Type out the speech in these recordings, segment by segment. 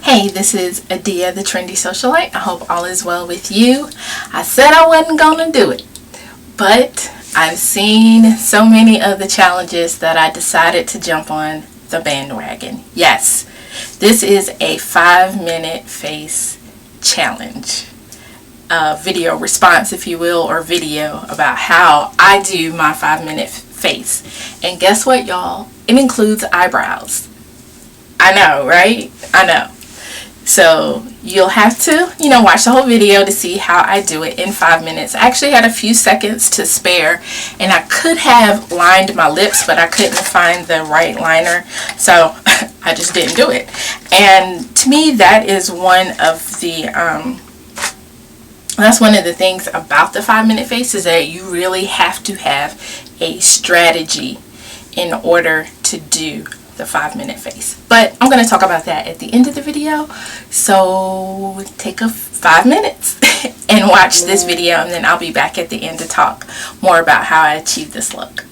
Hey, this is Adeea, the Trendy Socialite. I hope all is well with you. I said I wasn't going to do it, but I've seen so many of the challenges that I decided to jump on the bandwagon. Yes, this is a 5-minute face challenge. Video response, if you will, or video about how I do my 5-minute face. And guess what, y'all? It includes eyebrows. I know, right? I know. So you'll have to, watch the whole video to see how I do it in 5 minutes. I actually had a few seconds to spare, and I could have lined my lips, but I couldn't find the right liner, so I just didn't do it. And to me, that is one of the that's one of the things about the 5-minute face, is that you really have to have a strategy in order to do the 5-minute face. But I'm going to talk about that at the end of the video. So take 5 minutes and watch this video, and then I'll be back at the end to talk more about how I achieve this look.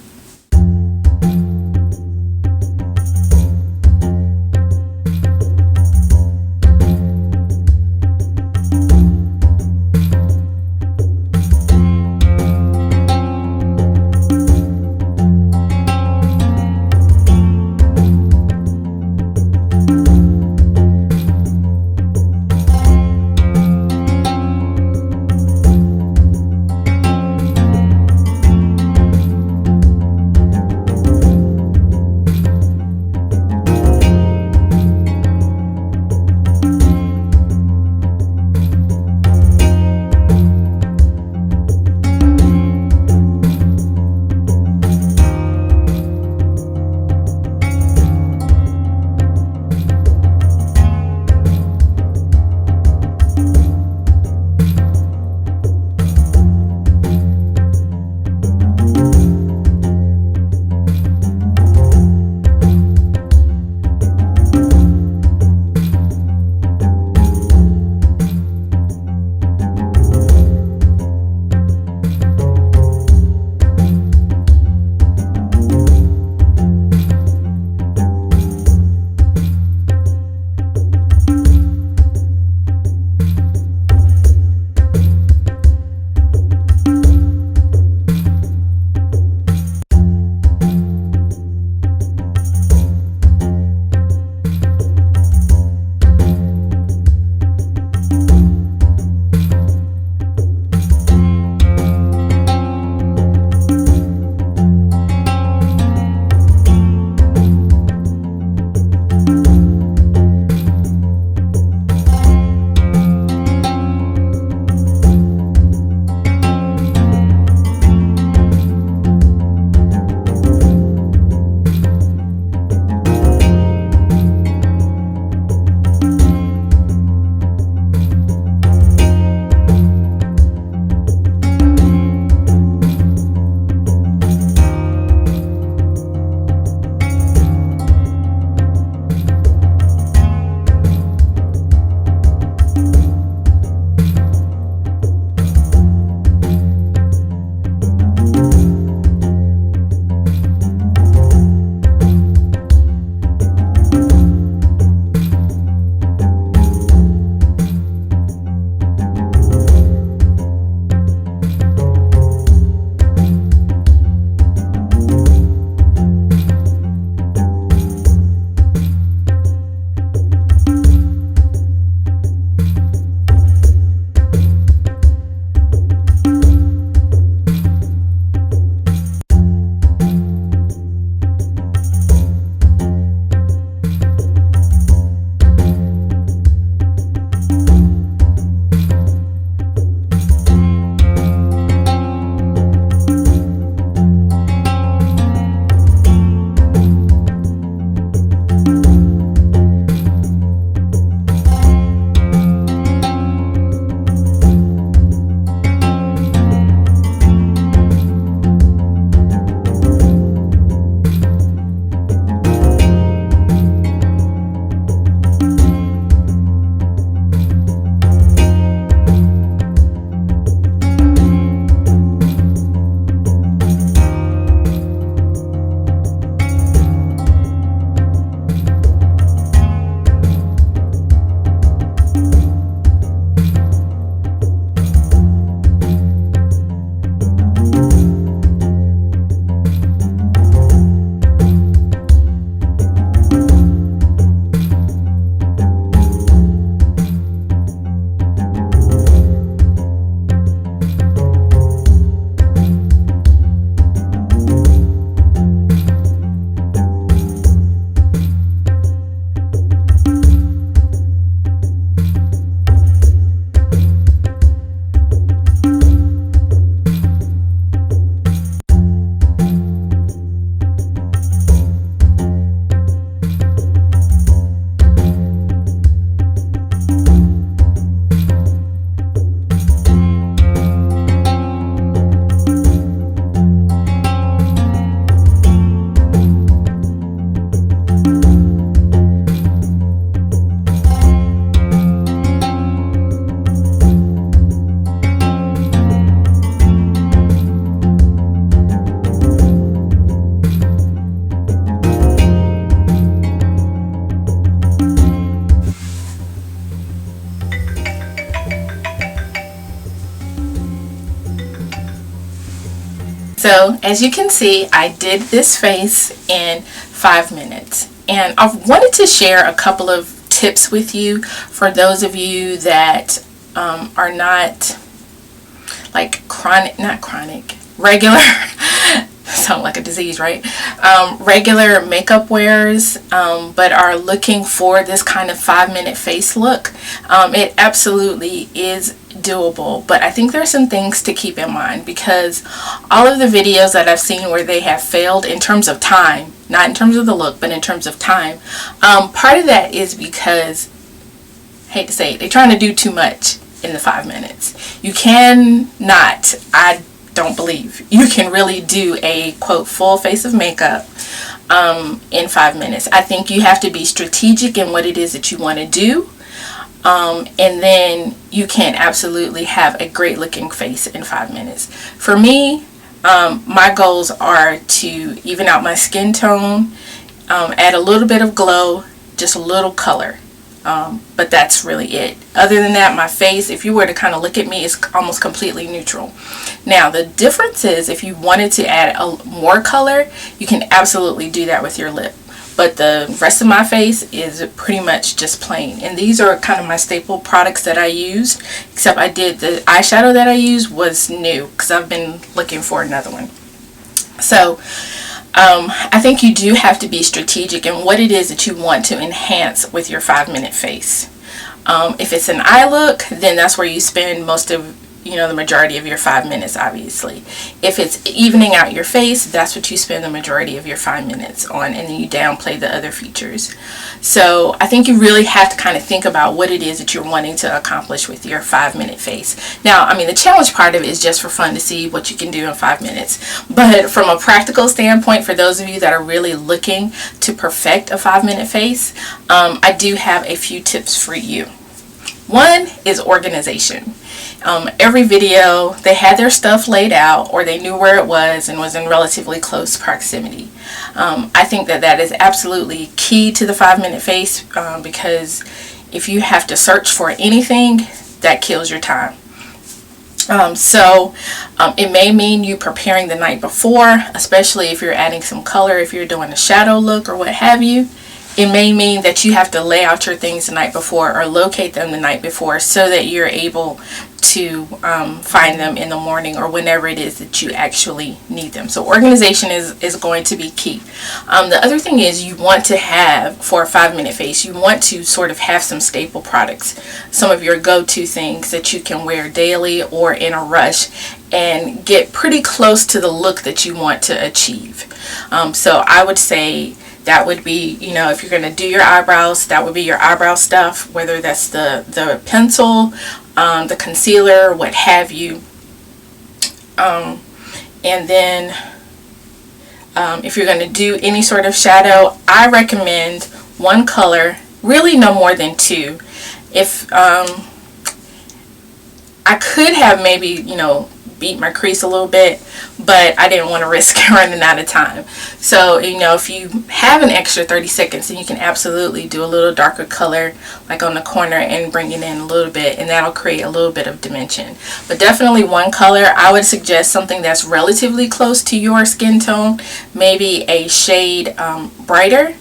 So as you can see, I did this face in 5 minutes. And I wanted to share a couple of tips with you for those of you that are not like regular sound like a disease, right? Regular makeup wearers, but are looking for this kind of 5-minute face look. It absolutely is doable, but I think there are some things to keep in mind, because all of the videos that I've seen where they have failed in terms of time, not in terms of the look, but in terms of time, part of that is because, hate to say it, they're trying to do too much in the 5 minutes. You cannot, I don't believe you can really do a quote full face of makeup in 5 minutes. I think you have to be strategic in what it is that you want to do, and then you can absolutely have a great looking face in 5 minutes. For me, my goals are to even out my skin tone, add a little bit of glow, just a little color. But that's really it. Other than that, my face, if you were to kind of look at me, is almost completely neutral. Now, the difference is if you wanted to add more color, you can absolutely do that with your lip. But the rest of my face is pretty much just plain. And these are kind of my staple products that I use, except the eyeshadow that I use was new because I've been looking for another one. So I think you do have to be strategic in what it is that you want to enhance with your 5-minute face. If it's an eye look, then that's where you spend most of, the majority of your 5 minutes, obviously. If it's evening out your face, that's what you spend the majority of your 5 minutes on, and then you downplay the other features. So I think you really have to kind of think about what it is that you're wanting to accomplish with your 5-minute face. Now, the challenge part of it is just for fun to see what you can do in 5 minutes. But from a practical standpoint, for those of you that are really looking to perfect a 5-minute face, I do have a few tips for you. One is organization. Every video, they had their stuff laid out, or they knew where it was and was in relatively close proximity. I think that is absolutely key to the 5-minute face, because if you have to search for anything, that kills your time. It may mean you preparing the night before, especially if you're adding some color, if you're doing a shadow look or what have you. It may mean that you have to lay out your things the night before or locate them the night before so that you're able to find them in the morning or whenever it is that you actually need them. So organization is going to be key. The other thing is you want to have, for a 5-minute face, you want to sort of have some staple products, some of your go-to things that you can wear daily or in a rush and get pretty close to the look that you want to achieve. So I would say that would be, if you're going to do your eyebrows, that would be your eyebrow stuff, whether that's the pencil, the concealer, what have you. And then if you're going to do any sort of shadow, I recommend one color, really no more than 2. If I could have maybe, beat my crease a little bit, but I didn't want to risk running out of time. So, if you have an extra 30 seconds, then you can absolutely do a little darker color, like on the corner, and bring it in a little bit, and that'll create a little bit of dimension. But definitely one color. I would suggest something that's relatively close to your skin tone, maybe a shade brighter,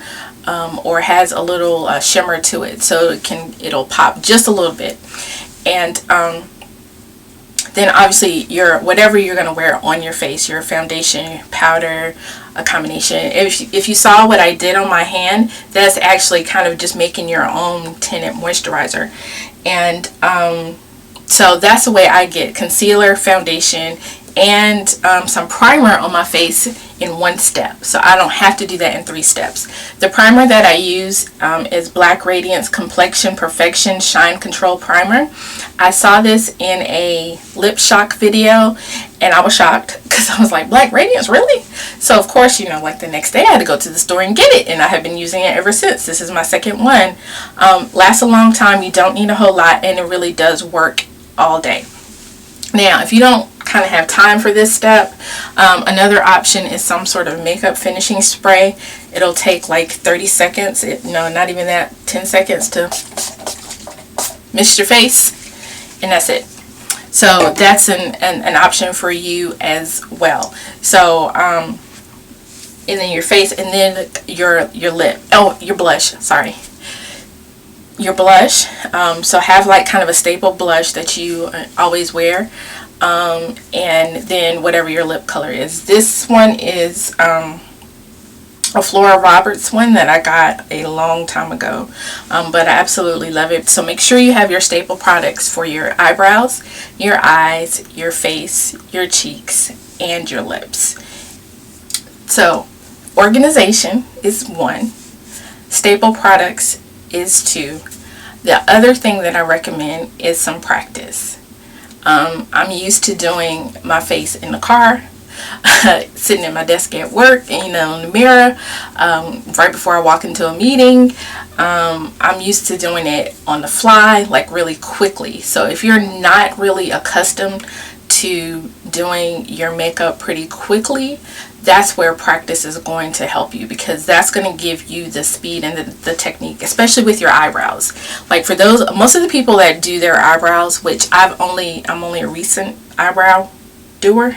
or has a little shimmer to it, so it'll pop just a little bit. And then obviously whatever you're going to wear on your face, your foundation, powder, a combination. If you saw what I did on my hand, that's actually kind of just making your own tinted moisturizer. And so that's the way I get concealer, foundation, and some primer on my face in one step, so I don't have to do that in 3 steps. The primer that I use is Black Radiance Complexion Perfection Shine Control Primer. I saw this in a lip shock video and I was shocked because I was like, Black Radiance, really? So of course, like the next day I had to go to the store and get it, and I have been using it ever since. This is my second one. Lasts a long time, you don't need a whole lot, and it really does work all day. Now, if you don't kind of have time for this step, another option is some sort of makeup finishing spray. It'll take like 30 seconds, not even that, 10 seconds to mist your face, and that's it. So that's an option for you as well. So and then your face, and then your lip. Oh, your blush. Sorry. Your blush. So have like kind of a staple blush that you always wear. And then whatever your lip color is. This one is a Flora Roberts one that I got a long time ago, but I absolutely love it. So make sure you have your staple products for your eyebrows, your eyes, your face, your cheeks, and your lips. So organization is 1, staple products is 2. The other thing that I recommend is some practice. I'm used to doing my face in the car, sitting at my desk at work, and, in the mirror, right before I walk into a meeting. I'm used to doing it on the fly, like really quickly. So if you're not really accustomed to doing your makeup pretty quickly, that's where practice is going to help you, because that's going to give you the speed and the technique, especially with your eyebrows. Like for most of the people that do their eyebrows, which I'm only a recent eyebrow doer,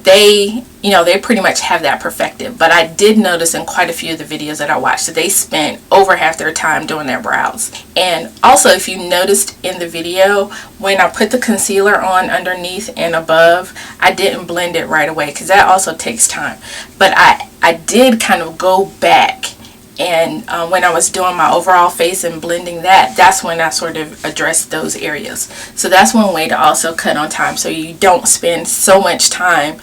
they pretty much have that perfected. But I did notice in quite a few of the videos that I watched that they spent over half their time doing their brows. And also, if you noticed in the video, when I put the concealer on underneath and above, I didn't blend it right away, because that also takes time. But I did kind of go back, and when I was doing my overall face and blending that's when I sort of addressed those areas. So that's one way to also cut on time, so you don't spend so much time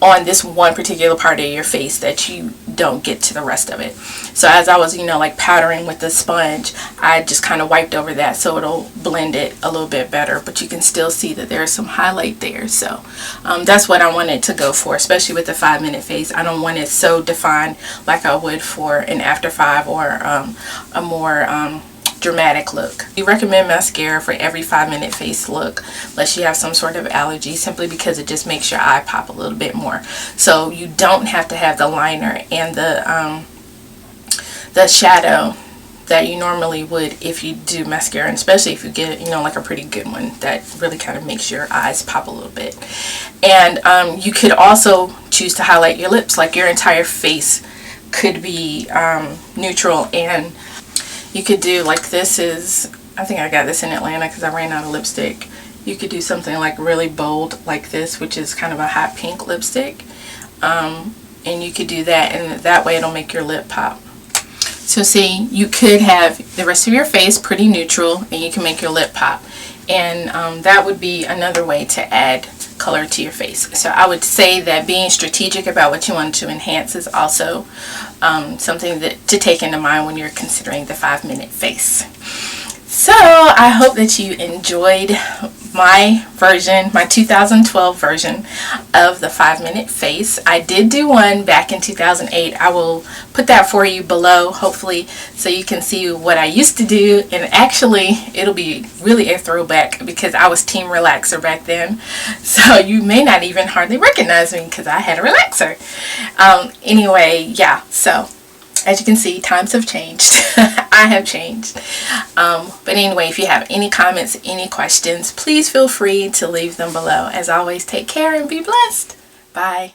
on this one particular part of your face that you don't get to the rest of it. So as I was, like powdering with the sponge, I just kind of wiped over that so it'll blend it a little bit better, but you can still see that there's some highlight there. So that's what I wanted to go for, especially with the 5-minute face. I don't want it so defined like I would for an after 5 or a more dramatic look. We recommend mascara for every 5-minute face look, unless you have some sort of allergy, simply because it just makes your eye pop a little bit more. So you don't have to have the liner and the shadow that you normally would if you do mascara, and especially if you get like a pretty good one that really kind of makes your eyes pop a little bit. And you could also choose to highlight your lips. Like your entire face could be neutral, and you could do like this is, I think I got this in Atlanta because I ran out of lipstick. You could do something like really bold like this, which is kind of a hot pink lipstick. And you could do that, and that way it'll make your lip pop. So see, you could have the rest of your face pretty neutral, and you can make your lip pop. And that would be another way to add color to your face. So I would say that being strategic about what you want to enhance is also something to take into mind when you're considering the 5-minute face. So I hope that you enjoyed my version, my 2012 version of the 5-minute face. I did do one back in 2008. I will put that for you below, hopefully, so you can see what I used to do. And actually, it'll be really a throwback because I was Team Relaxer back then. So you may not even hardly recognize me because I had a relaxer. Anyway, yeah, so as you can see, times have changed. I have changed. But anyway, if you have any comments, any questions, please feel free to leave them below. As always, take care and be blessed. Bye.